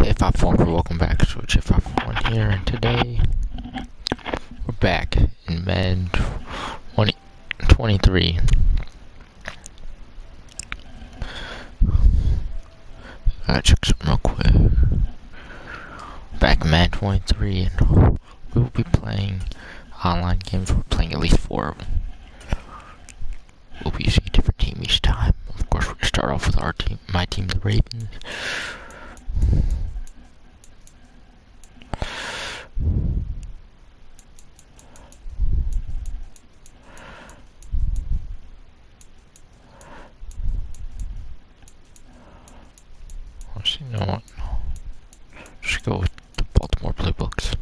854, welcome back. Switch 851 here, and today we're back in Madden 23. Gotta check something real quick. Back in Madden 23, and we will be playing online games. We're playing at least 4 of them. We'll be using a different team each time. Of course, we're gonna start off with our team, my team, the Ravens. Actually, you know what? Just go with the Baltimore playbooks.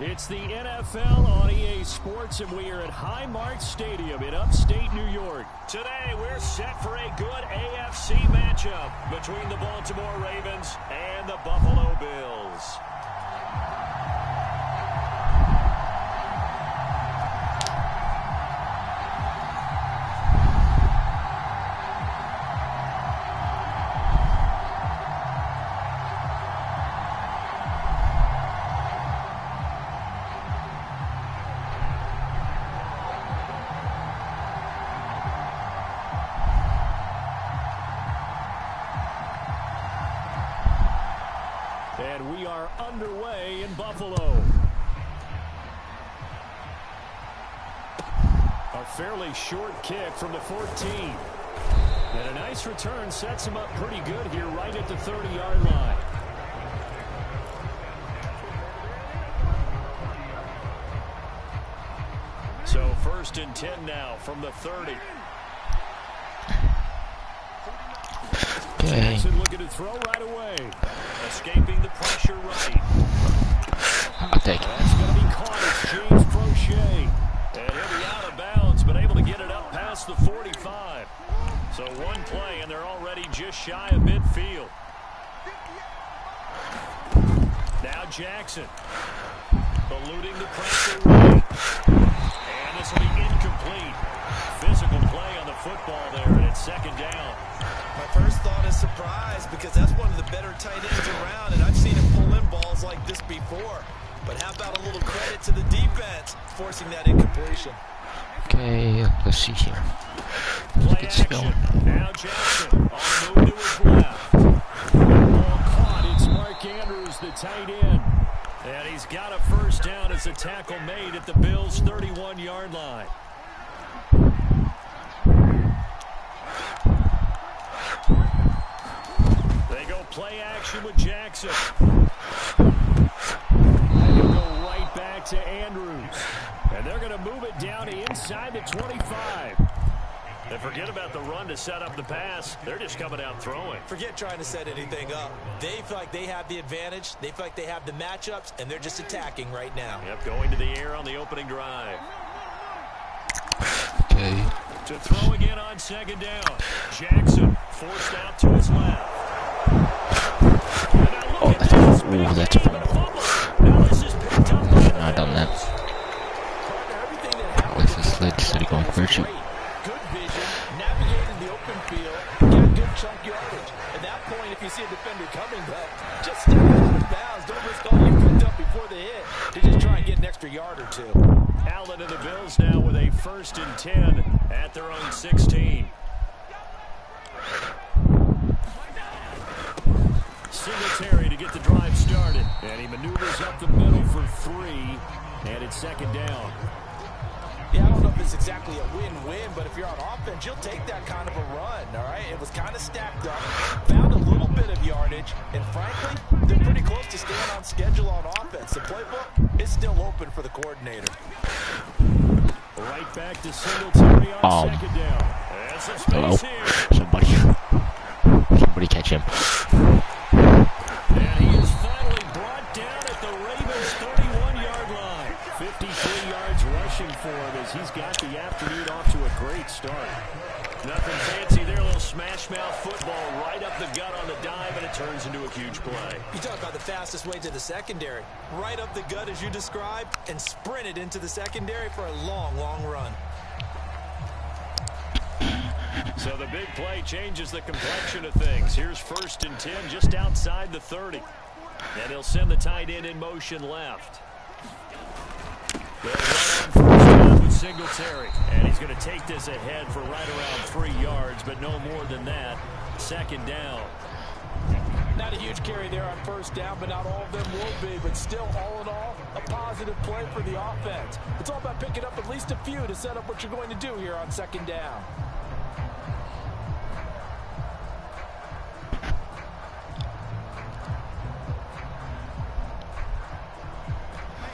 It's the NFL on EA Sports, and we are at Highmark Stadium in upstate New York. Today, we're set for a good AFC matchup between the Baltimore Ravens and the Buffalo Bills. And we are underway in Buffalo. A fairly short kick from the 14. And a nice return sets him up pretty good here right at the 30-yard line. So 1st and 10 now from the 30. Jackson looking to throw right away. Escaping the pressure right. I'll take it. That's going to be caught. It's James Crochet. And he'll be out of bounds, but able to get it up past the 45. So one play, and they're already just shy of midfield. Now Jackson. Eluding the pressure right. And this will be incomplete. Physical play on the football there, and it's 2nd down. My first thought is surprise, because that's one of the better tight ends around, and I've seen him pull in balls like this before. But how about a little credit to the defense forcing that incompletion? Okay, let's see here. Play action. Now Jackson on the move to his left. Ball caught. It's Mark Andrews, the tight end. And he's got a 1st down as a tackle made at the Bills' 31-yard line. They go play action with Jackson. And he'll go right back to Andrews. And they're going to move it down to inside the 25. And forget about the run to set up the pass. They're just coming out throwing. Forget trying to set anything up. They feel like they have the advantage. They feel like they have the matchups, and they're just attacking right now. Yep, going to the air on the opening drive. Okay. To throw again on 2nd down. Jackson forced out to his left. Oh, that's a fumble. Now this is picked up by I've done that. At least this led to going for a shoot. Good vision, navigated the open field, got good chunk yardage. At that point, if you see a defender coming, just step out of bounds. Don't risk all you picked up before the hit to just try and get an extra yard or two. Allen and the Bills now with a 1st and 10 at their own 16. Singletary to get the drive started. And he maneuvers up the middle for 3. And it's 2nd down. Yeah, I don't know if it's always exactly a win-win, but if you're on offense, you'll take that kind of a run, all right? It was kind of stacked up, found a little bit of yardage, and frankly, they're pretty close to staying on schedule on offense. The playbook is still open for the coordinator. Right back to Singletary on second down. And some space here. Somebody catch him. And he is finally brought down at the Ravens' 31-yard line. 53 yards rushing for him as he's got the afternoon off to a great start. Nothing fancy there, a little smash-mouth football right up the gut on the dive, and it turns into a huge play. You talk about the fastest way to the secondary. Right up the gut as you described, and sprinted into the secondary for a long, long run. So the big play changes the complexion of things. Here's 1st and 10 just outside the 30. And he'll send the tight end in motion left. They'll run on 1st down with Singletary. And he's going to take this ahead for right around 3 yards, but no more than that. 2nd down. Not a huge carry there on 1st down, but not all of them will be. But still, all in all, a positive play for the offense. It's all about picking up at least a few to set up what you're going to do here on 2nd down.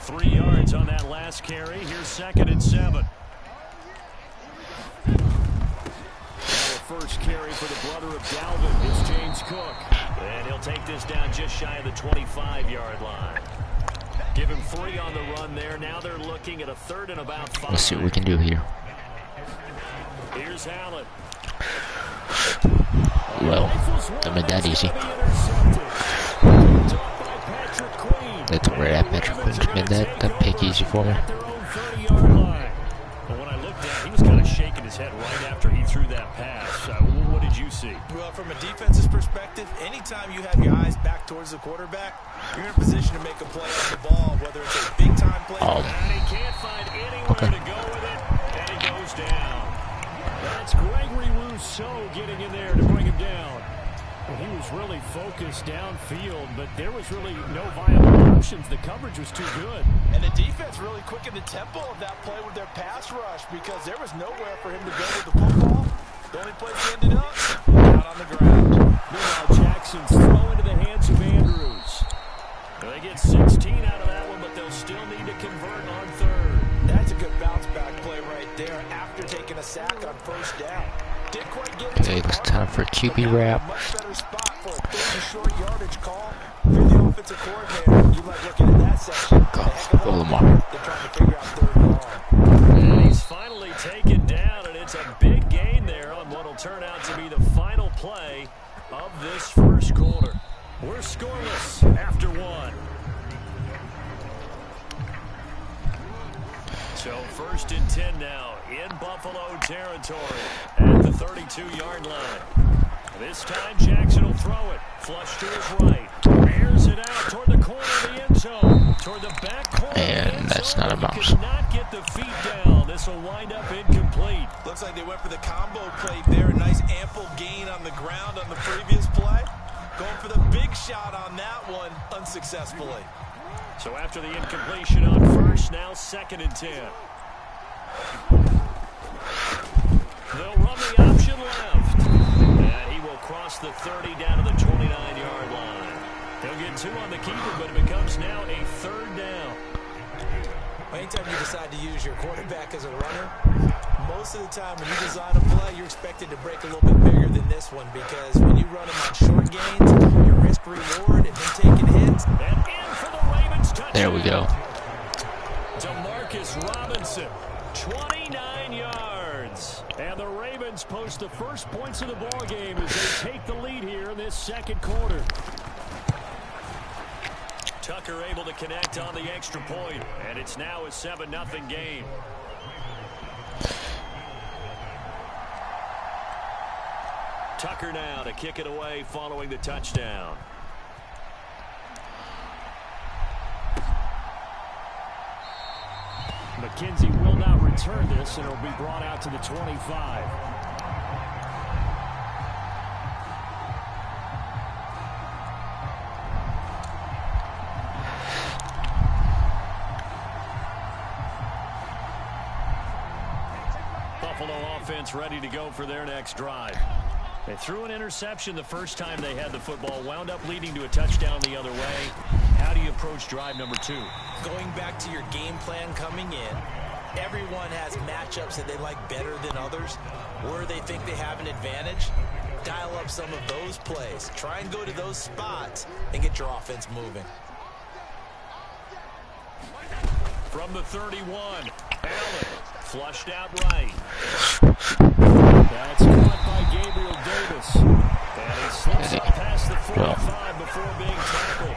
Three yards on that last carry. Here's 2nd and 7. Now the first carry for the brother of Dalvin. It's James Cook. And he'll take this down just shy of the 25-yard line. Give him 3 on the run there. Now they're looking at a 3rd and about 5. Let's see what we can do here. Here's Allen. Well, that made that easy. That's where that Patrick Queen made that pick easy for me. But when I looked at him, he was kind of shaking his head right after he threw that pass. What did you see? Well, from a defense's perspective, anytime you have your eyes back towards the quarterback, you're in a position to make a play on the ball, whether it's a big-time play. And he can't find anywhere to go with it, and he goes down. That's Gregory Rousseau getting in there to bring him down. Well, he was really focused downfield, but there was really no viable options. The coverage was too good. And the defense really quickened the tempo of that play with their pass rush because there was nowhere for him to go with the football. The only place he ended up, down on the ground. Meanwhile, Jackson's throw into the hands of Andrews. They get 16 out of that one, but they'll still need to convert on 3rd. That's a good bounce-back play right there after taking a sack on 1st down. Didn't quite get it. Okay, it's time for a QB wrap. Much better spot for a 30 short yardage call. If you're the offensive coordinator, you like looking at that section. Go, Lamar. They're trying to figure out 3rd and long. And he's finally taken down, and it's a big gain there on what will turn out to be the final play of this first quarter. We're scoreless after 1. So 1st and 10 now in Buffalo territory at the 32-yard line. This time Jackson will throw it. Flush to his right. Airs it out toward the corner of the end zone. Toward the back corner. And that's not a bounce. Could not get the feet down. This will wind up incomplete. Looks like they went for the combo play there. A nice ample gain on the ground on the previous play. Going for the big shot on that one unsuccessfully. So after the incompletion on 1st, now 2nd and 10. They'll run the option left. And he will cross the 30 down to the 29-yard line. They'll get 2 on the keeper, but it becomes now a 3rd down. Anytime you decide to use your quarterback as a runner, most of the time when you design a play, you're expected to break a little bit bigger than this one because when you run him on short gains, your risk-reward and him taking hits. And in for the Ravens touchdown. There we go. Demarcus Robinson, 29 yards. And the Ravens post the first points of the ball game as they take the lead here in this 2nd quarter. Tucker able to connect on the extra point, and it's now a 7-0 game. Tucker now to kick it away following the touchdown. McKenzie will not return this, and it'll be brought out to the 25. Buffalo offense ready to go for their next drive. They threw an interception the first time they had the football, wound up leading to a touchdown the other way. How do you approach drive number 2? Going back to your game plan coming in, everyone has matchups that they like better than others. Where they think they have an advantage, dial up some of those plays. Try and go to those spots and get your offense moving. From the 31, Allen flushed out right. That's caught by Gabriel Davis. And he slips up past the 45 before being tackled.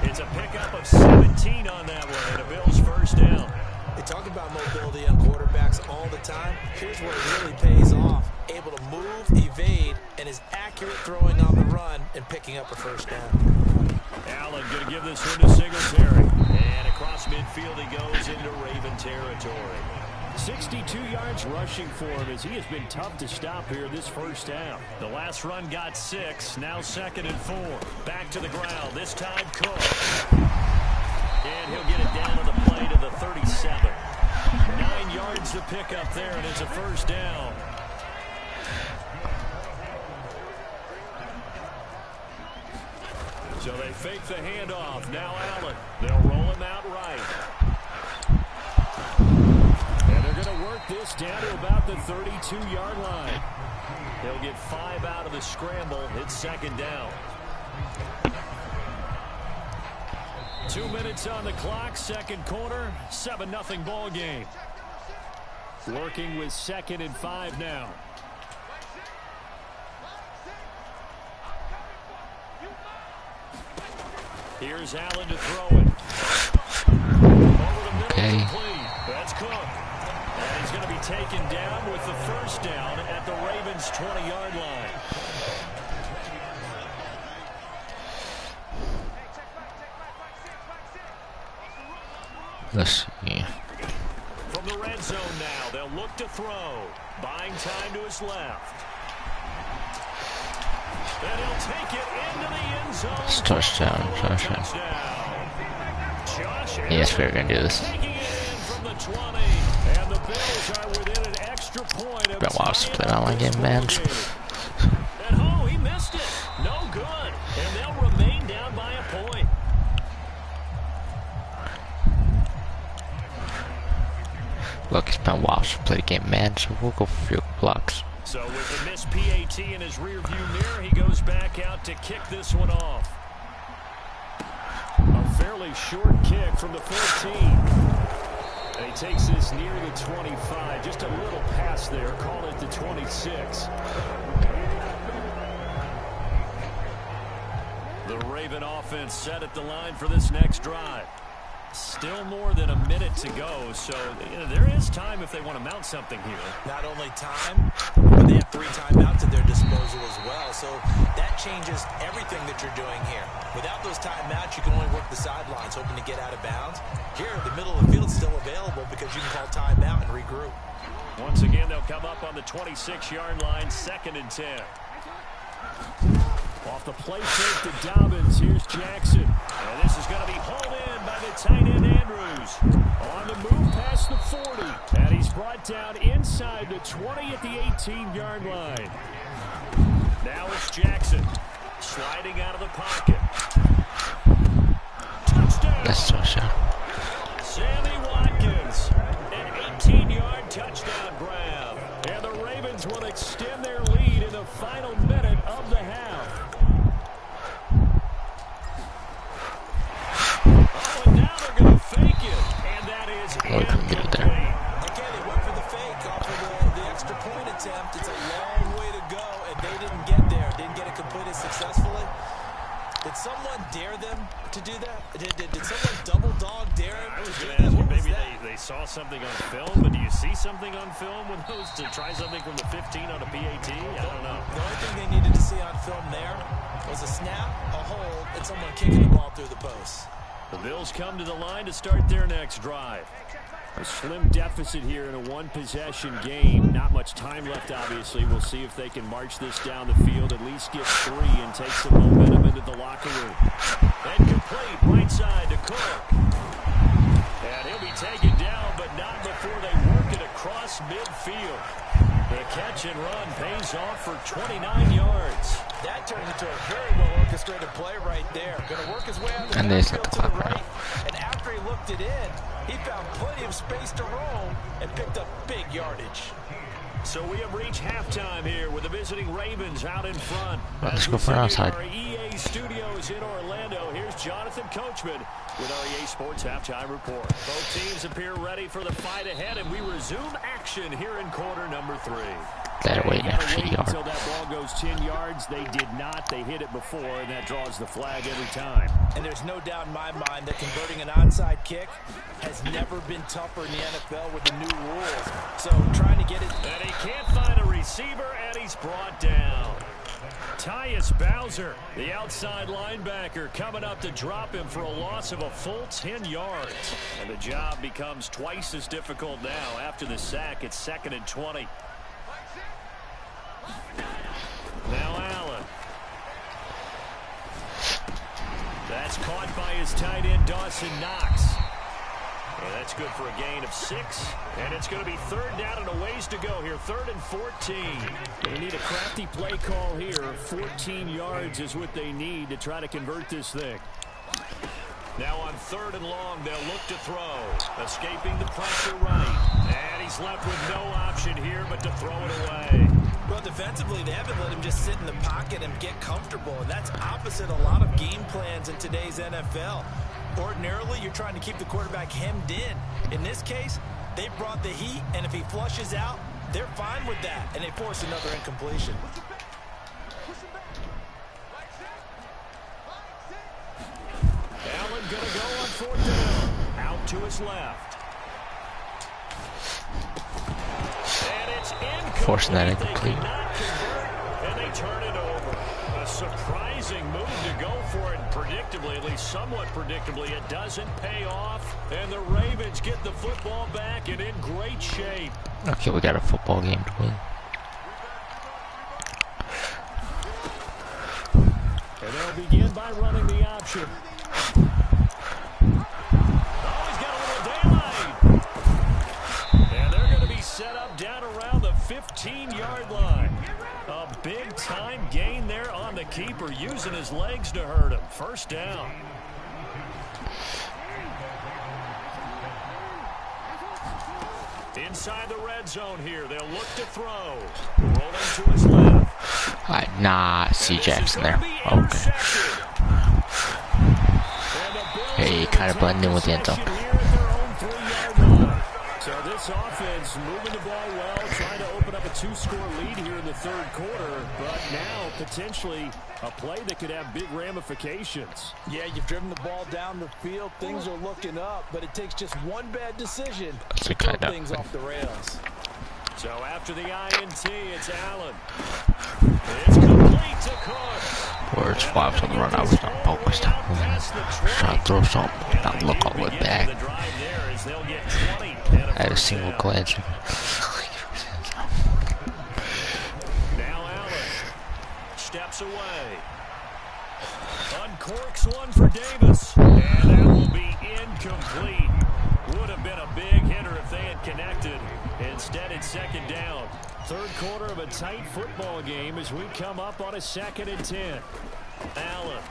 It's a pickup of 17 on that one, and a Bills first down. They talk about mobility on quarterbacks all the time. Here's where it really pays off. Able to move, evade, and is accurate throwing on the run and picking up a first down. Allen going to give this one to Singletary. And across midfield he goes into Raven territory. 62 yards rushing for him as he has been tough to stop here this first half. The last run got 6, now 2nd and 4. Back to the ground, this time Cook. And he'll get it down on the play to the 37. 9 yards to pick up there, and it's a first down. So they fake the handoff. Now Allen. They'll roll him out right. And they're going to work this down to about the 32-yard line. He'll get 5 out of the scramble. It's 2nd down. 2 minutes on the clock. Second quarter. 7-0 ball game. Working with 2nd and 5 now. Here's Allen to throw it. Over the middle complete. That's Cook. And he's going to be taken down with the first down at the Ravens' 20-yard line. Let's see. From the red zone now, they'll look to throw. Buying time to his left. And he'll take it into the end zone. It's touchdown. Yes, we're gonna do this. Been watching play online game, man. And oh, he missed it. No good. And they'll remain down by a point. Look, it's been watching play the game, man. So we'll go for a few blocks. So with the missed PAT in his rearview mirror, he goes back out to kick this one off. A fairly short kick from the 14. And he takes this near the 25. Just a little pass there. Call it the 26. The Raven offense set at the line for this next drive. Still more than a minute to go, so there is time if they want to mount something here. Not only time, but they have 3 timeouts at their disposal as well, so that changes everything that you're doing here. Without those timeouts, you can only work the sidelines, hoping to get out of bounds. Here, the middle of the field is still available because you can call timeout and regroup. Once again, they'll come up on the 26-yard line, 2nd and 10. Off the play fake to Dobbins. Here's Jackson. And this is going to be hauled in by the tight end Andrews. On the move past the 40. And he's brought down inside the 20 at the 18-yard line. Now it's Jackson. Sliding out of the pocket. Touchdown. That's touchdown. Sammy Watkins. An 18-yard touchdown grab. And the Ravens will extend their lead in the final minute of the half. Fake it, and that is incomplete. Again, they went for the fake off of the extra point attempt. It's a long way to go, and they didn't get there. Didn't get it completed successfully. Did someone dare them to do that? Did someone double dog dare him? I was going to ask you, maybe they saw something on film, but do you see something on film with those to try something from the 15 on a PAT? I don't know. The only thing they needed to see on film there was a snap, a hold, and someone kicking the ball through the post. The Bills come to the line to start their next drive. A slim deficit here in a one-possession game. Not much time left, obviously. We'll see if they can march this down the field, at least get 3 and take some momentum into the locker room. And complete, right side to Cook. And he'll be taken down, but not before they work it across across midfield. The catch and run pays off for 29 yards. That turned into a very well-orchestrated play right there. Going to work his way out of the And they set backfield the to the clock right. And after he looked it in, he found plenty of space to roam and picked up big yardage. So we have reached halftime here with the visiting Ravens out in front. Let's go for outside. Our EA studios in Orlando. Here's Jonathan Coachman with our EA Sports Halftime Report. Both teams appear ready for the fight ahead, and we resume action here in quarter number 3. Better wait an extra yard. Until that ball goes 10 yards. They did not. They hit it before, and that draws the flag every time. And there's no doubt in my mind that converting an onside kick has never been tougher in the NFL with the new rules. So trying to get it. And he can't find a receiver, and he's brought down. Tyus Bowser, the outside linebacker, coming up to drop him for a loss of a full 10 yards. And the job becomes twice as difficult now. After the sack, it's 2nd and 20. Now Allen. That's caught by his tight end, Dawson Knox. And that's good for a gain of 6. And it's going to be 3rd down and a ways to go here. 3rd and 14. They need a crafty play call here. 14 yards is what they need to try to convert this thing. Now on 3rd and long, they'll look to throw. Escaping the pressure right. And he's left with no option here but to throw it away. Well, defensively, they haven't let him just sit in the pocket and get comfortable. And that's opposite a lot of game plans in today's NFL. Ordinarily, you're trying to keep the quarterback hemmed in. In this case, they brought the heat, and if he flushes out, they're fine with that. And they force another incompletion. Allen going to go on 4th down. Out to his left. And it's incomplete. Forcing that incomplete. They cannot convert, and they turn it over. A surprising move to go for it. Predictably, at least somewhat predictably, it doesn't pay off. And the Ravens get the football back and in great shape. Okay, we got a football game to win. And they'll begin by running the option. Oh, he's got a little daylight. And they're going to be set up down around the 15-yard line. A big-time gain there on the keeper, using his legs to hurt him. 1st down. Inside the red zone here, they'll look to throw. Rolling to his left. Alright, nah, C. Jackson there. Okay. Hey, kind of blending in with the end zone. So this offense moving the ball well, trying to open up a 2-score lead here in the 3rd quarter, but now potentially a play that could have big ramifications. Yeah, you've driven the ball down the field. Things are looking up, but it takes just one bad decision to throw kind of things off the rails. So after the INT, it's Allen. It's complete to Cook. Where it's 5 on the run, I was not focused. Trying to throw something, not look all the way back. I had a single glance. Now Allen steps away. Uncorks one for Davis. And that will be incomplete. Would have been a big hitter if they had connected. Instead, it's 2nd down. 3rd quarter of a tight football game as we come up on a 2nd and 10. Allen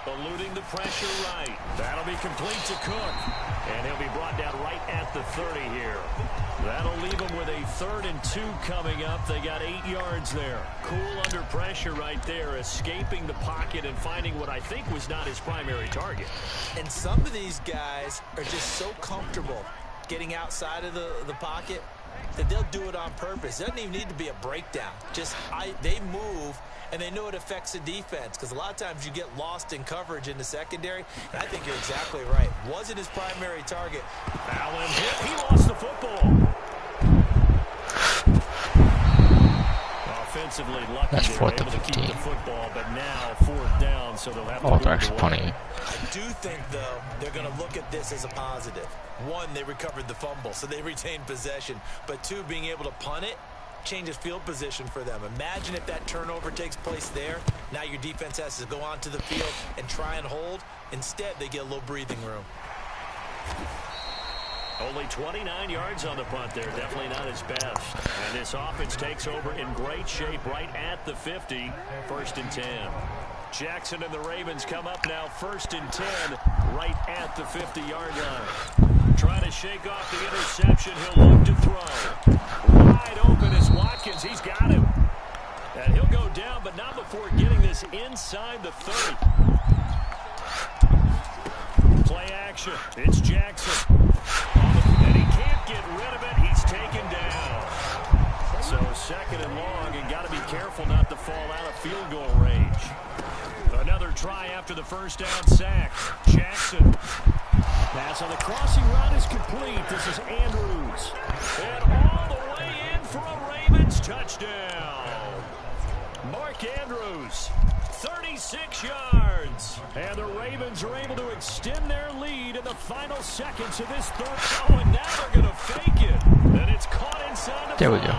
eluding the pressure right. That'll be complete to Cook. And he'll be brought down right at the 30 here. That'll leave him with a 3rd and 2 coming up. They got 8 yards there. Cool under pressure right there, escaping the pocket and finding what I think was not his primary target. And some of these guys are just so comfortable getting outside of the pocket that they'll do it on purpose. It doesn't even need to be a breakdown. Just they move, and they know it affects the defense, because a lot of times you get lost in coverage in the secondary, and I think you're exactly right. Wasn't his primary target. Allen hit. He lost the football. Offensively lucky. That's they were 4th able and to keep 15. the football, but now 4th down, so they'll have to Oh, they're actually punting. I do think, though, they're going to look at this as a positive. 1, they recovered the fumble, so they retained possession. But 2, being able to punt it changes field position for them. Imagine if that turnover takes place there. Now your defense has to go onto the field and try and hold. Instead, they get a little breathing room. Only 29 yards on the punt there. Definitely not his best. And this offense takes over in great shape right at the 50. 1st and 10. Jackson and the Ravens come up now 1st and 10 right at the 50-yard line. Trying to shake off the interception. He'll look to throw. Wide open is Watkins. He's got him. And he'll go down, but not before getting this inside the 30. Play action. It's Jackson. And he can't get rid of it. He's taken down. So 2nd and long, and got to be careful not to fall out of field goal range. Another try after the 1st down sack. Jackson. Pass on the crossing route is complete. This is Andrews. And all the way in for a Ravens touchdown. Mark Andrews, 36 yards. And the Ravens are able to extend their lead in the final seconds of this 3rd. Oh, and now they're going to fake it. And it's caught inside the 5. There we go.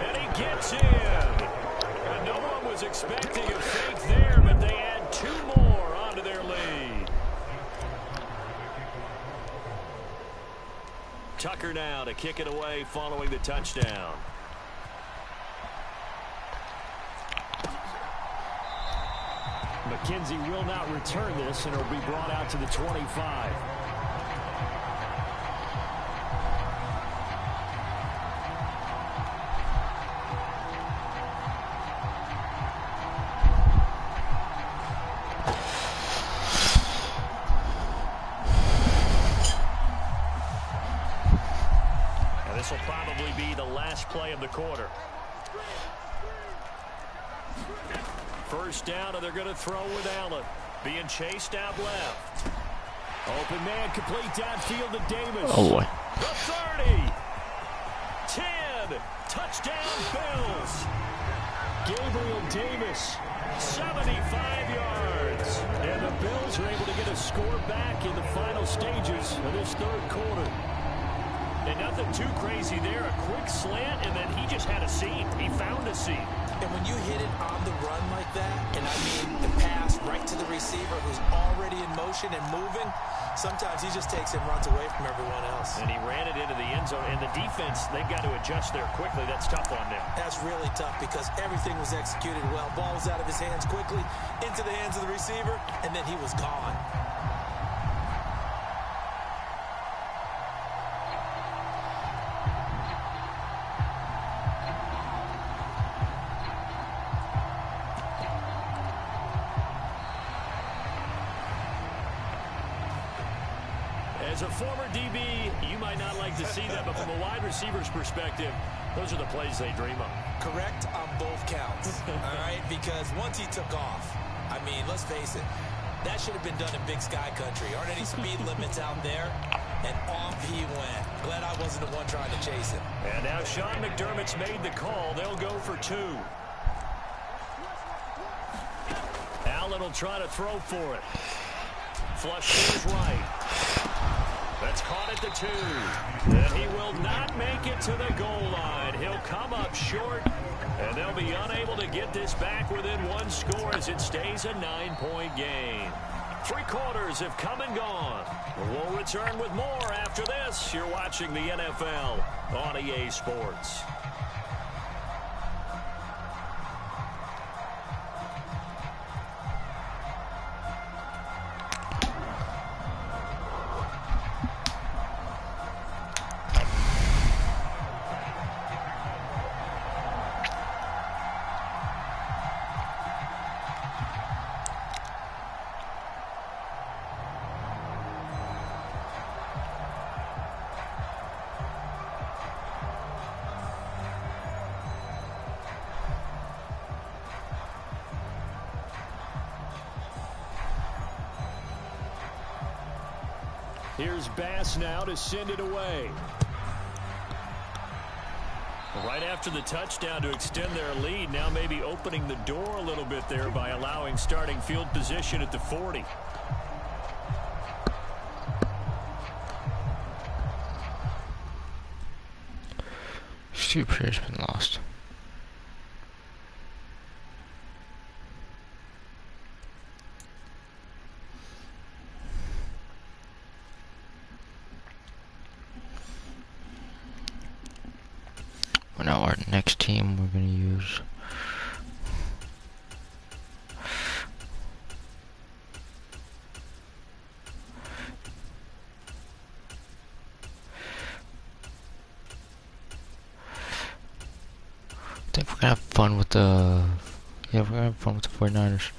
And he gets in. And no one was expecting a fake there, but they add 2 more onto their lead. Tucker now to kick it away following the touchdown. McKenzie will not return this, and it'll be brought out to the 25. And this will probably be the last play of the quarter. 1st down, and they're going to throw with Allen. Being chased out left. Open man, complete downfield to Davis. Oh, boy. The 30. 10. Touchdown, Bills. Gabriel Davis, 75 yards. And the Bills are able to get a score back in the final stages of this 3rd quarter. And nothing too crazy there. A quick slant, and then he just had a seam. He found a seam. And when you hit it on the run like that, and I mean the pass right to the receiver who's already in motion and moving, sometimes he just takes it and runs away from everyone else. And he ran it into the end zone. And the defense, they've got to adjust there quickly. That's tough on them. That's really tough because everything was executed well. Ball was out of his hands quickly, into the hands of the receiver, and then he was gone. As a former DB, you might not like to see that, but from a wide receiver's perspective, those are the plays they dream of. Correct on both counts, all right? Because once he took off, I mean, let's face it, that should have been done in Big Sky Country. Aren't any speed limits out there? And off he went. Glad I wasn't the one trying to chase him. And now Sean McDermott's made the call. They'll go for 2. Allen will try to throw for it. Flush to his right. That's caught at the 2. And he will not make it to the goal line. He'll come up short, and they'll be unable to get this back within 1 score as it stays a 9-point game. 3 quarters have come and gone. We'll return with more after this. You're watching the NFL on EA Sports. Here's Bass now to send it away. Right after the touchdown to extend their lead, now maybe opening the door a little bit there by allowing starting field position at the 40. Two players been lost. Now our next team we're gonna use. I think we're gonna have fun with the. Yeah, we're gonna have fun with the 49ers.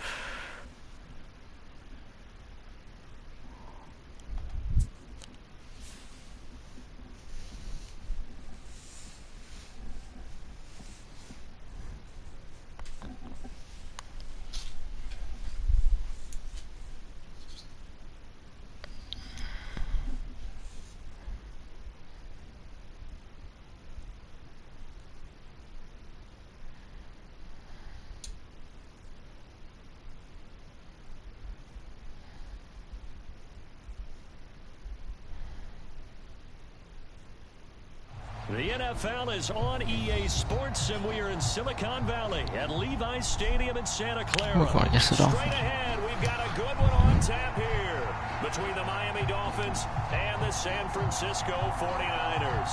The NFL is on EA Sports, and we are in Silicon Valley at Levi's Stadium in Santa Clara. We're going against the Straight Dolphins. ahead, we've got a good one on tap here between the Miami Dolphins and the San Francisco 49ers.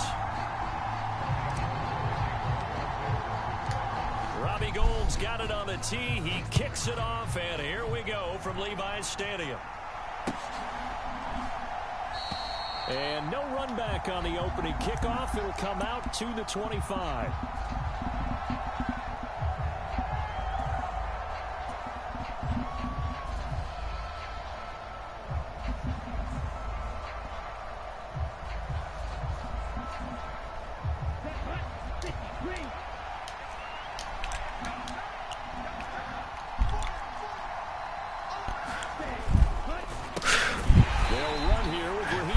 Robbie Gould's got it on the tee. He kicks it off, and here we go from Levi's Stadium. And no run back on the opening kickoff. It'll come out to the 25.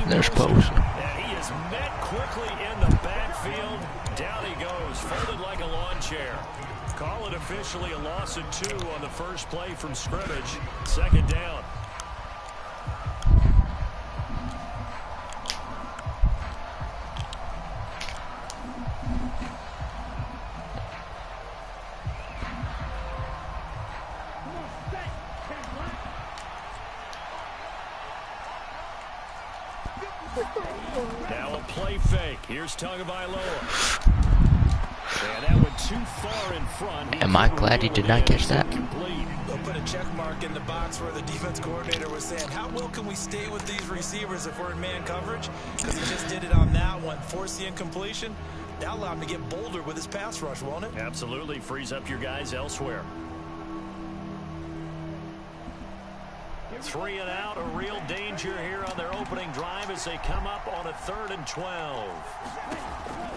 There's Post. And he is met quickly in the backfield. Down he goes, folded like a lawn chair. Call it officially a loss of 2 on the first play from scrimmage. Second down. Now a play fake. Here's Tagovailoa. And that went too far in front. Am I glad he did not catch that? They'll put a check mark in the box where the defense coordinator was saying, how well can we stay with these receivers if we're in man coverage? Because he just did it on that one, forced the incompletion. That'll allow him to get bolder with his pass rush, won't it? Absolutely. Frees up your guys elsewhere. 3 and out, a real danger here on their opening drive as they come up on a 3rd and 12.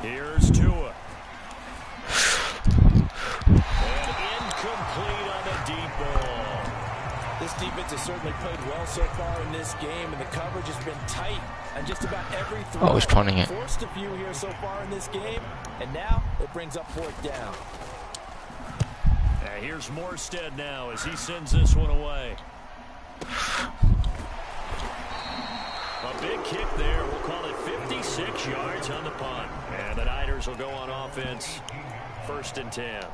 Here's Tua. And incomplete on the deep ball. This defense has certainly played well so far in this game, and the coverage has been tight on just about every throw. Oh, he's punting it. Forced a few here so far in this game, and now it brings up 4th down. Here's Morstead now as he sends this one away. A big kick there. We'll call it 56 yards on the punt. And the Niners will go on offense. 1st and 10.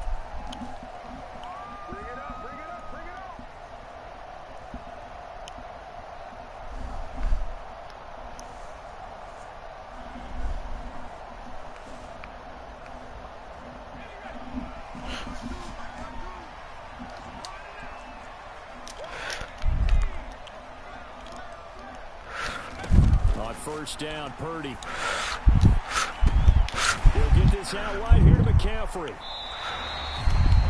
First down, Purdy. He'll get this out wide here to McCaffrey.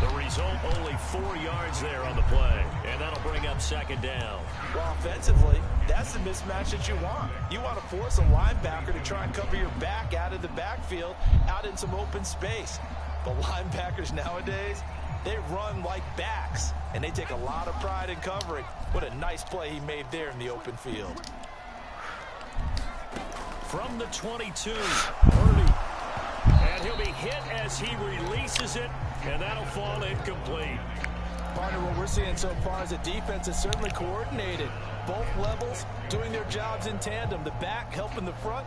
The result, only 4 yards there on the play, and that'll bring up 2nd down. Well, offensively, that's the mismatch that you want. You want to force a linebacker to try and cover your back out of the backfield, out in some open space. But linebackers nowadays, they run like backs, and they take a lot of pride in covering. What a nice play he made there in the open field. From the 22, Purdy. And he'll be hit as he releases it, and that'll fall incomplete. Partner, what we're seeing so far is the defense is certainly coordinated. Both levels doing their jobs in tandem. The back helping the front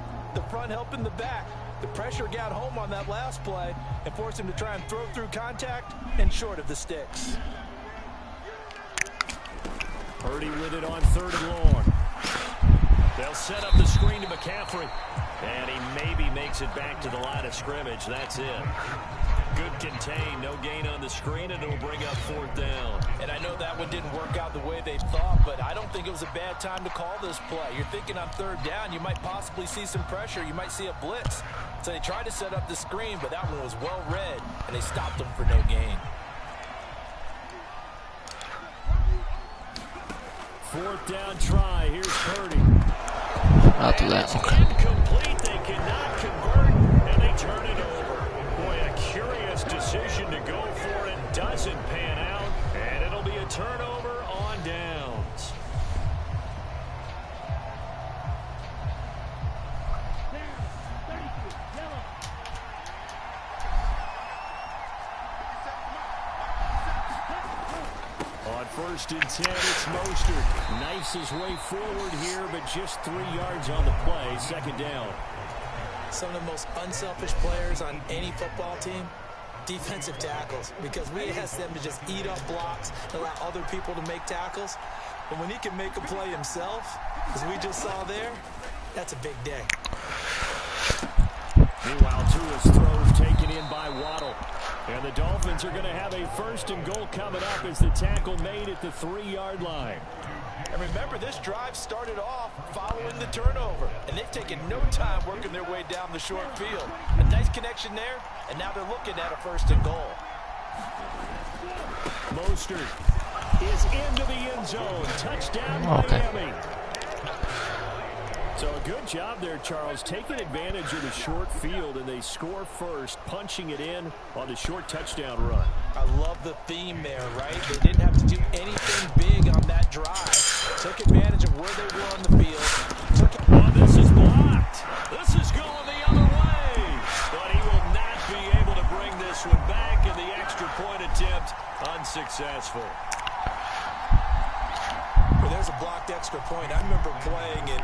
helping the back. The pressure got home on that last play and forced him to try and throw through contact and short of the sticks. Purdy with it on 3rd and long. They'll set up the screen to McCaffrey. And he maybe makes it back to the line of scrimmage. That's it. Good contain. No gain on the screen, and it'll bring up 4th down. And I know that one didn't work out the way they thought, but I don't think it was a bad time to call this play. You're thinking on 3rd down, you might possibly see some pressure. You might see a blitz. So they tried to set up the screen, but that one was well read, and they stopped them for no gain. 4th down try. Here's Purdy. I'll do that. Okay. Incomplete. They cannot convert, and they turn it over. Boy, a curious decision to go for it. Doesn't pan out, and it'll be a turnover on downs. On 1st and 10, it's Mostert. Knifes his way forward here, but just 3 yards on the play. 2nd down. Some of the most unselfish players on any football team, defensive tackles, because we ask them to just eat up blocks and allow other people to make tackles. But when he can make a play himself, as we just saw there, that's a big day. Meanwhile, Tua's throws taken in by Waddle. And the Dolphins are going to have a 1st and goal coming up as the tackle made at the 3-yard line. And remember, this drive started off following the turnover, and they've taken no time working their way down the short field. A nice connection there, and now they're looking at a 1st and goal. Mostert is into the end zone. Touchdown, Miami. So a good job there, Charles, taking advantage of the short field, and they score first, punching it in on the short touchdown run. I love the theme there, right? They didn't have to do anything big on that drive. Took advantage of where they were on the field. This is blocked. This is going the other way. But he will not be able to bring this one back, and the extra point attempt unsuccessful. Well, there's a blocked extra point. I remember playing, and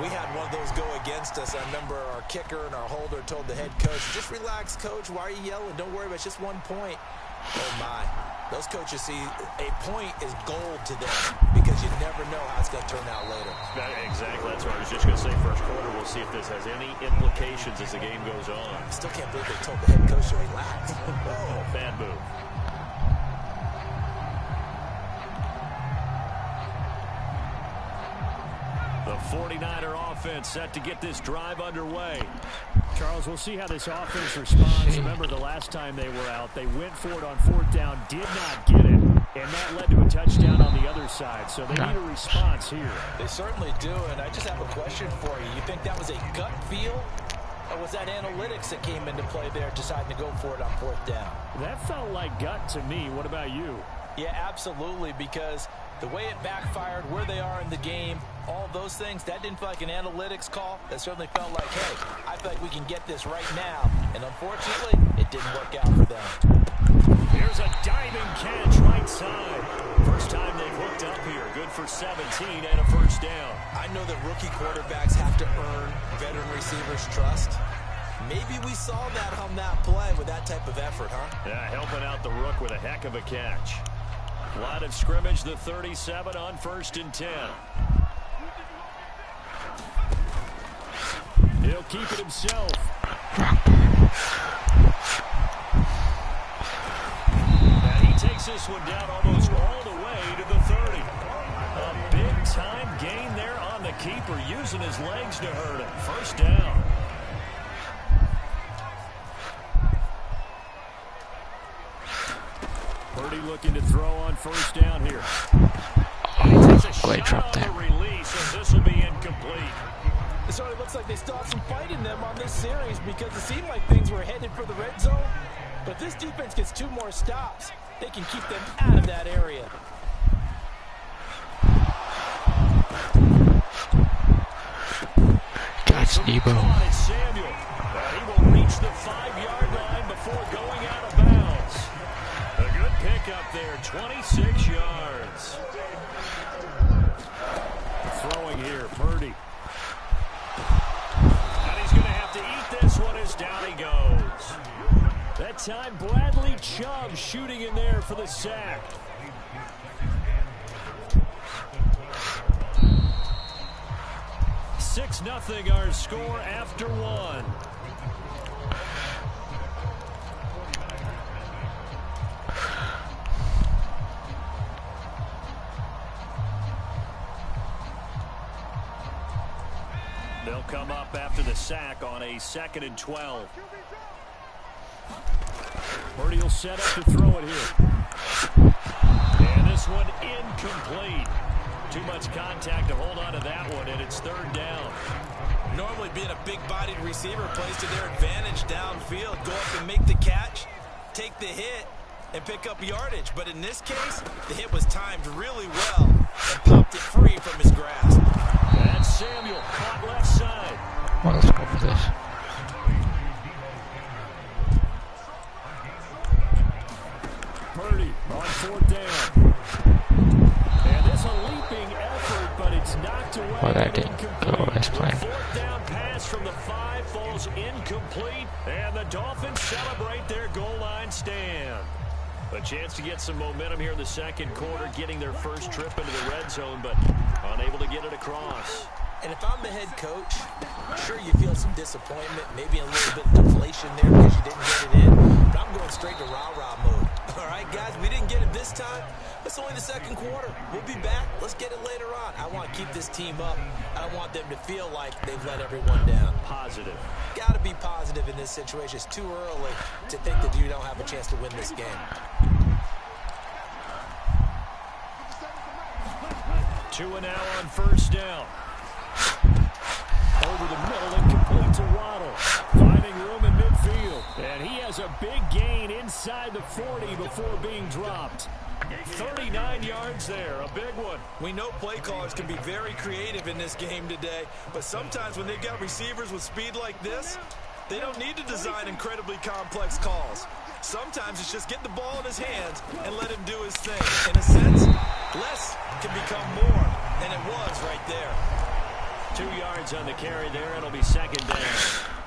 we had one of those go against us. I remember our kicker and our holder told the head coach, just relax, coach. Why are you yelling? Don't worry about it. It's just 1 point. Oh, my. Those coaches see a point is gold to them because you never know how it's going to turn out later. Exactly. That's what I was just going to say. 1st quarter, we'll see if this has any implications as the game goes on. I still can't believe they told the head coach to relax. Oh, bad move. The 49er offense set to get this drive underway. Charles, we'll see how this offense responds. Remember the last time they were out, they went for it on 4th down, did not get it, and that led to a touchdown on the other side. So they need a response here. They certainly do, and I just have a question for you. You think that was a gut feel, or was that analytics that came into play there deciding to go for it on 4th down? That felt like gut to me. What about you? Yeah, absolutely, because the way it backfired, where they are in the game, all those things, that didn't feel like an analytics call. That certainly felt like, hey, I feel like we can get this right now. And unfortunately, it didn't work out for them. Here's a diving catch right side. First time they've hooked up here. Good for 17 and a 1st down. I know that rookie quarterbacks have to earn veteran receivers' trust. Maybe we saw that on that play with that type of effort, huh? Yeah, helping out the rook with a heck of a catch. Line of scrimmage, the 37 on 1st and 10. He'll keep it himself. And he takes this one down almost all the way to the 30. A big-time gain there on the keeper, using his legs to hurt him. 1st down. Purdy looking to throw on 1st down here. Great drop there. Release, and this will be incomplete. It sort of looks like they still have some fight in them on this series because it seemed like things were headed for the red zone. But if this defense gets 2 more stops, they can keep them out of that area. That's Debo. It's Samuel. He will reach the 5-yard line before going out of bounds. A good pickup there, 26 yards. Throwing here, Purdy. And he's going to have to eat this one as down he goes. That time, Bradley Chubb shooting in there for the sack. 6-0 our score after one. They'll come up after the sack on a 2nd and 12. Purdy will set up to throw it here. And this one incomplete. Too much contact to hold on to that one, and it's 3rd down. Normally being a big-bodied receiver plays to their advantage downfield. Go up and make the catch, take the hit, and pick up yardage. But in this case, the hit was timed really well and popped it free from his grasp. That's Samuel, caught left side. Well, let's go for this. Purdy on 4th down. And this a leaping effort, but it's knocked away. Well, that didn't go as planned. 4th down pass from the 5 falls incomplete, and the Dolphins celebrate their goal line stand. A chance to get some momentum here in the 2nd quarter, getting their first trip into the red zone, but unable to get it across. And if I'm the head coach, sure you feel some disappointment, maybe a little bit of deflation there because you didn't get it in. But I'm going straight to rah-rah mode. All right, guys, we didn't get it this time. It's only the 2nd quarter. We'll be back. Let's get it later on. I want to keep this team up. I don't want them to feel like they've let everyone down. Positive. Got to be positive in this situation. It's too early to think that you don't have a chance to win this game. 2 now on 1st down. Over the middle and complete to Waddle. Finding room in midfield. And he has a big gain inside the 40 before being dropped. 39 yards there, a big one. We know play callers can be very creative in this game today, but sometimes when they've got receivers with speed like this, they don't need to design incredibly complex calls. Sometimes it's just get the ball in his hands and let him do his thing. In a sense, less can become more, and it was right there. 2 yards on the carry there. It'll be 2nd down.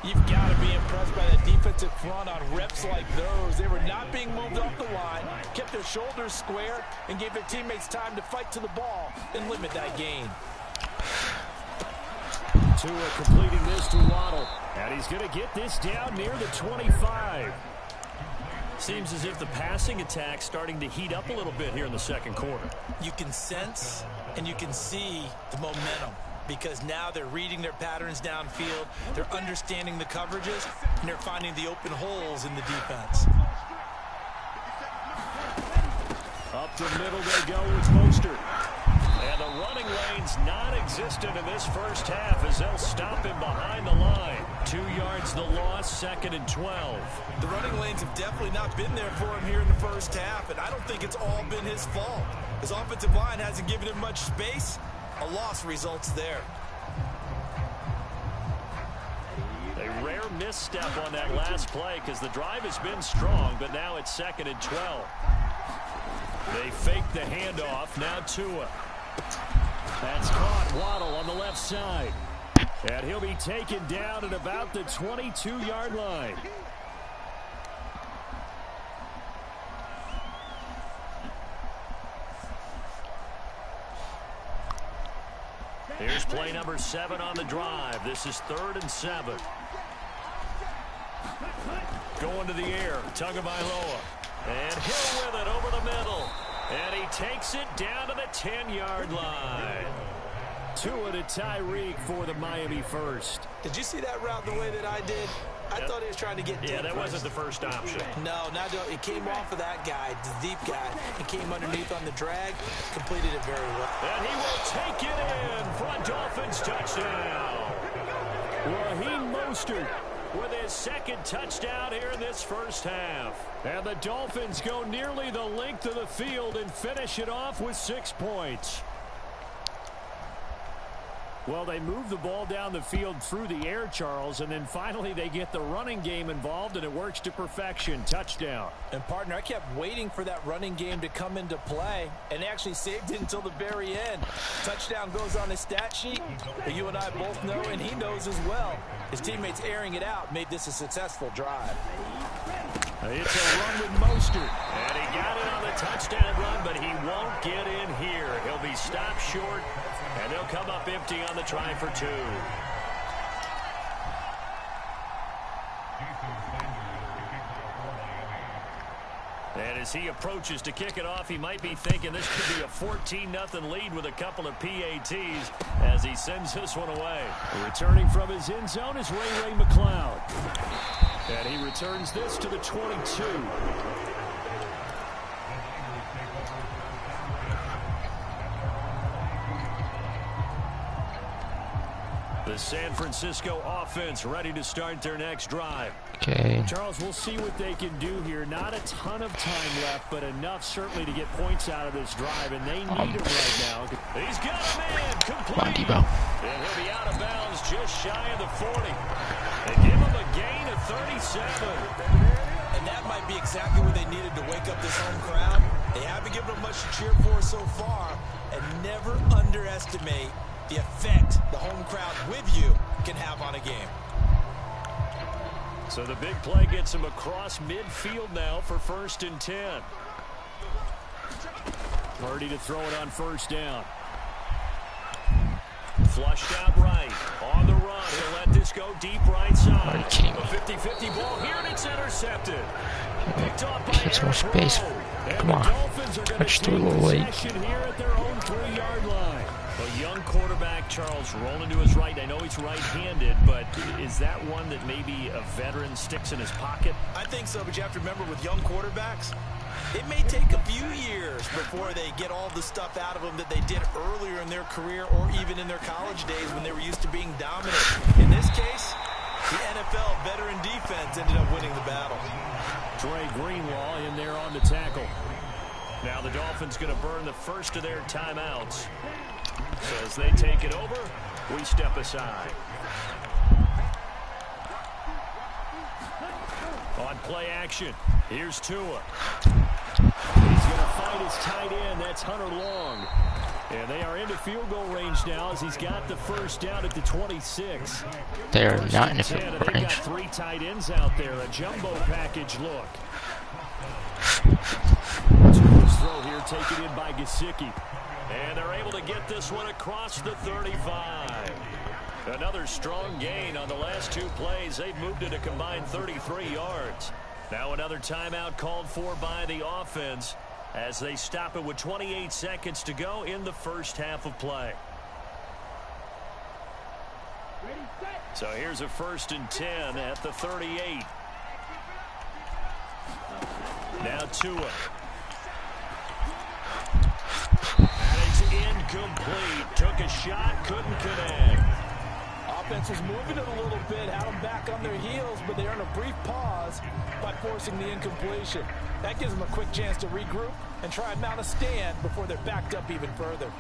You've got to be impressed by that defensive front on reps like those. They were not being moved off the line, kept their shoulders square, and gave their teammates time to fight to the ball and limit that gain. Tua completing this to Waddle. And he's going to get this down near the 25. Seems as if the passing attack's starting to heat up a little bit here in the 2nd quarter. You can sense and you can see the momentum, because now they're reading their patterns downfield, they're understanding the coverages, and they're finding the open holes in the defense. Up the middle they go with Mostert. And the running lane's non-existent in this first half as they'll stop him behind the line. 2 yards the loss, 2nd and 12. The running lanes have definitely not been there for him here in the first half, and I don't think it's all been his fault. His offensive line hasn't given him much space. A loss results there. A rare misstep on that last play because the drive has been strong, but now it's 2nd and 12. They fake the handoff. Now Tua. That's caught. Waddle on the left side. And he'll be taken down at about the 22-yard line. Here's play number 7 on the drive. This is 3rd and 7. Going to the air. Tagovailoa. And Hill with it over the middle. And he takes it down to the 10-yard line. Tua to Tyreek for the Miami first. Did you see that route the way that I did? I thought he was trying to get deep. Yeah, that wasn't the first option. No, it came off of that guy, the deep guy. It came underneath on the drag, completed it very well. And he will take it in for a Dolphins touchdown. Raheem Mostert with his 2nd touchdown here in this first half. And the Dolphins go nearly the length of the field and finish it off with 6 points. Well, they move the ball down the field through the air, Charles, and then finally they get the running game involved, and it works to perfection. Touchdown. And, partner, I kept waiting for that running game to come into play, and actually saved it until the very end. Touchdown goes on his stat sheet, but you and I both know, and he knows as well, his teammates airing it out made this a successful drive. It's a run with Mostert. And he got it on the touchdown run, but he won't get in here. He'll be stopped short, and they'll come up empty on the try for 2. And as he approaches to kick it off, he might be thinking this could be a 14-0 lead with a couple of PATs as he sends this one away. Returning from his end zone is Ray McLeod. And he returns this to the 22. The San Francisco offense ready to start their next drive. Okay. Charles, we'll see what they can do here. Not a ton of time left, but enough certainly to get points out of this drive, and they need him right now. He's got him in, complete. Come on, Debo. And he'll be out of bounds just shy of the 40. They give him a gain of 37. And that might be exactly what they needed to wake up this home crowd. They haven't given them much to cheer for so far, and never underestimate the effect the home crowd with you can have on a game. So the big play gets him across midfield now for 1st and 10. Purdy to throw it on 1st down. Flushed out right. On the run. He'll let this go deep right side. A 50-50 ball here, and it's intercepted. Picked off by Get some more space. Come on. I just threw a little late. Here at their own 3-yard line. A young quarterback, Charles, rolling to his right. I know he's right-handed, but is that one that maybe a veteran sticks in his pocket? I think so, but you have to remember with young quarterbacks, it may take a few years before they get all the stuff out of them that they did earlier in their career or even in their college days when they were used to being dominant. In this case, the NFL veteran defense ended up winning the battle. Dre Greenlaw in there on the tackle. Now the Dolphins going to burn the first of their timeouts. So as they take it over, we step aside. On play action, here's Tua. He's going to find his tight end. That's Hunter Long. And they are into field goal range now as he's got the 1st down at the 26. They are not in the field goal They've got range. 3 tight ends out there. A jumbo package look. Tua's throw here taken in by Gesicki. And they're able to get this one across the 35. Another strong gain on the last 2 plays. They've moved it a combined 33 yards. Now another timeout called for by the offense as they stop it with 28 seconds to go in the first half of play. So here's a 1st and 10 at the 38. Now Tua. Incomplete. Took a shot, couldn't connect. Offense was moving it a little bit, had them back on their heels, but they earned a brief pause by forcing the incompletion. That gives them a quick chance to regroup and try and mount a stand before they're backed up even further.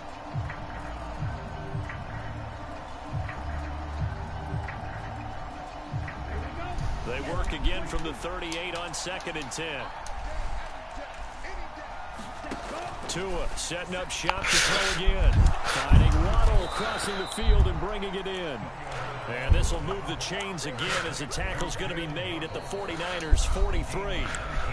They work again from the 38 on 2nd and 10. Tua setting up shop to throw again. Finding Waddle crossing the field and bringing it in. And this will move the chains again as the tackle's going to be made at the 49ers 43.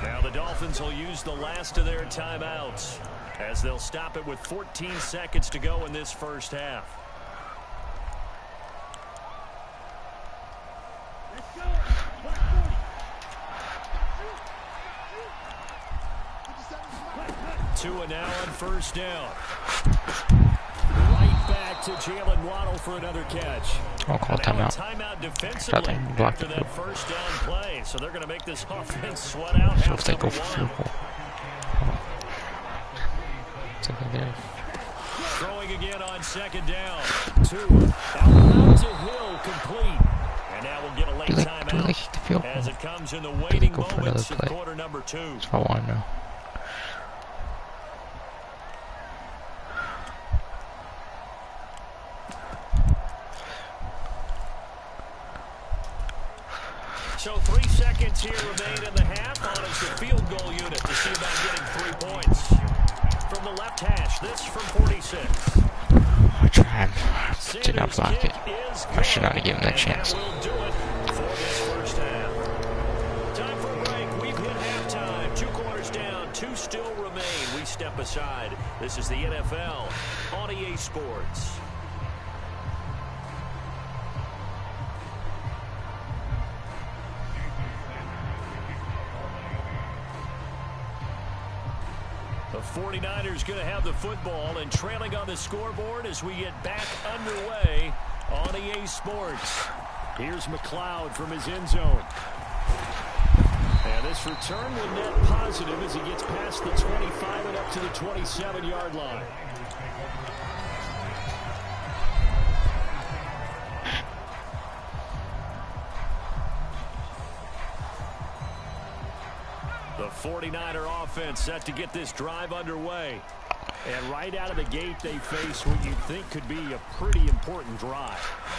Now the Dolphins will use the last of their timeouts as they'll stop it with 14 seconds to go in this first half. Tua now on 1st down. Right back to Jalen Waddle for another catch. I'll call timeout. Timeout defensively after that 1st down play. So they're going to make this offense sweat out. So if they go for field goal. Something there. Throwing again on 2nd down. Tua out to Hill, complete. And now we'll get a late timeout as it comes in the waiting moments of quarter number 2. That's what I want to know. So 3 seconds here remain in the half. On is the field goal unit to see about getting 3 points. From the left hash, this from 46. I tried. Did not block it. I should not have given that chance. That will do it for this first half. Time for a break. We've hit half. 2 still remain. We step aside. This is the NFL on EA Sports. The 49ers going to have the football and trailing on the scoreboard as we get back underway on EA Sports. Here's McLeod from his end zone. And this return will net positive as he gets past the 25 and up to the 27-yard line. The 49er offense set to get this drive underway. And right out of the gate, they face what you think could be a pretty important drive.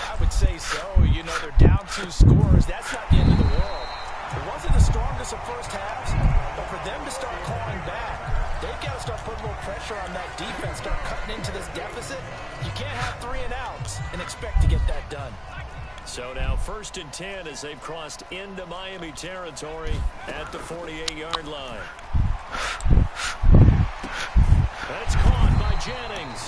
I would say so. You know, they're down 2 scores. That's not the end of the world. It wasn't the strongest of first halves, but for them to start clawing back, they've got to start putting more pressure on that defense, start cutting into this deficit. You can't have 3 and outs and expect to get that done. So now 1st and 10 as they've crossed into Miami territory at the 48-yard line. That's caught by Jennings.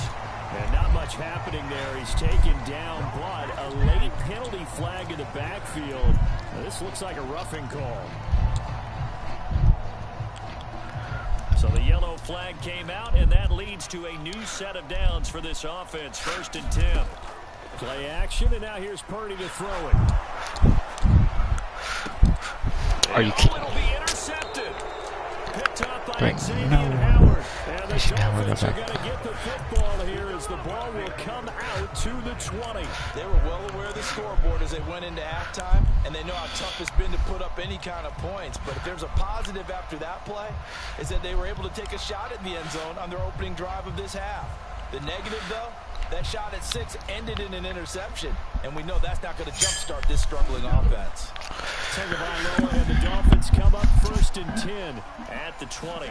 And not much happening there. He's taken down, but a late penalty flag in the backfield. Now, this looks like a roughing call. So the yellow flag came out, and that leads to a new set of downs for this offense. 1st and 10. Play action, and now here's Purdy to throw it. Are you kidding It'll me? be intercepted. Picked up by Right, Xavier no. Howard. And the I should download Dolphins are that. going to get the football here as the ball will come out to the 20. They were well aware of the scoreboard as they went into halftime, and they know how tough it's been to put up any kind of points. But if there's a positive after that play, is that they were able to take a shot at the end zone on their opening drive of this half. The negative, though, that shot at 6 ended in an interception, and we know that's not going to jumpstart this struggling offense. Tagovailoa and the Dolphins come up 1st and 10 at the 20.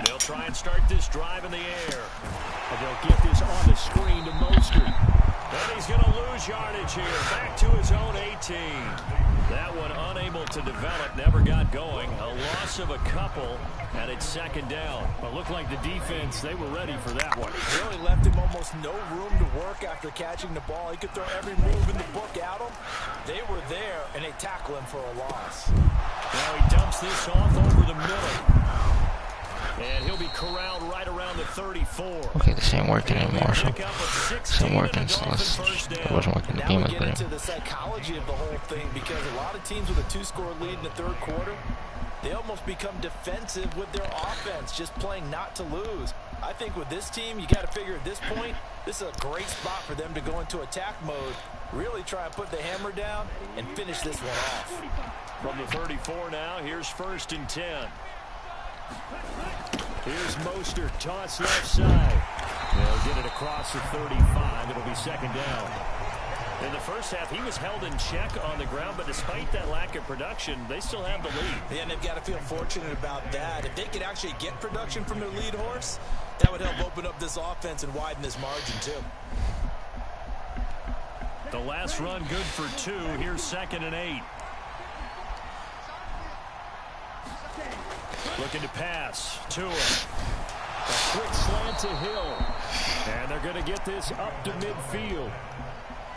They'll try and start this drive in the air. And they'll get this on the screen to Mostert. And he's going to lose yardage here. Back to his own 18. That one unable to develop, never got going. A loss of a couple, and it's 2nd down. But looked like the defense, they were ready for that one. Really left him almost no room to work after catching the ball. He could throw every move in the book at him. They were there, and they tackle him for a loss. Now he dumps this off over the middle. And he'll be corralled right around the 34. Okay, this ain't working anymore, so Pick up a this ain't 16 working, and a so Dolphins let's, first it down. wasn't working, the Now game we was get winning. into the psychology of the whole thing, because a lot of teams with a 2-score lead in the 3rd quarter, they almost become defensive with their offense, just playing not to lose. I think with this team, you got to figure at this point, this is a great spot for them to go into attack mode, really try and put the hammer down and finish this one off. From the 34 now, here's 1st and 10. Here's Mostert, toss left side. They'll get it across the 35. It'll be 2nd down. In the first half, he was held in check on the ground, but despite that lack of production, they still have the lead. Yeah, and they've got to feel fortunate about that. If they could actually get production from their lead horse, that would help open up this offense and widen this margin too. The last run good for 2. Here's 2nd and 8. Looking to pass. Tua. A quick slant to Hill. And they're going to get this up to midfield.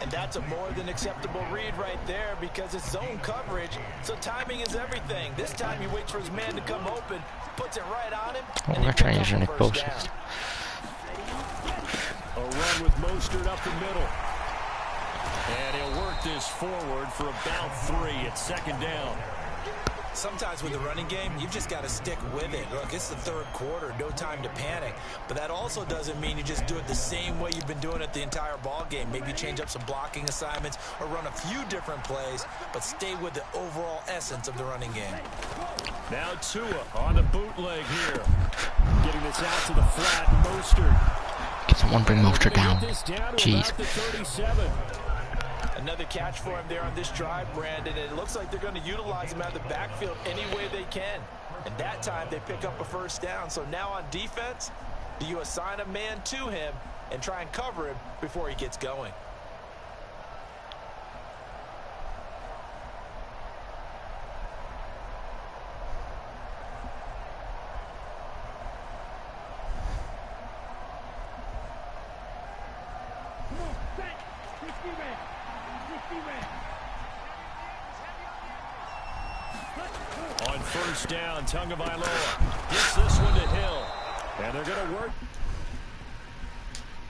And that's a more than acceptable read right there, because it's zone coverage, so timing is everything. This time he waits for his man to come open, puts it right on him, Oh, and we're he trying to picks use up your the Nick first Bosa. down. A run with Mostert up the middle. And he'll work this forward for about 3 at 2nd down. Sometimes with the running game, you've just got to stick with it. Look, it's the 3rd quarter, no time to panic. But that also doesn't mean you just do it the same way you've been doing it the entire ball game. Maybe change up some blocking assignments or run a few different plays, but stay with the overall essence of the running game. Now Tua on the bootleg here. Getting this out to the flat. Mostert. Can someone bring Mostert down? Get this down to Jeez. about the 37. Another catch for him there on this drive, Brandon. It looks like they're going to utilize him out of the backfield any way they can. And that time they pick up a first down. So now on defense, do you assign a man to him and try and cover him before he gets going? On first down, Tagovailoa gets this one to Hill. And they're going to work.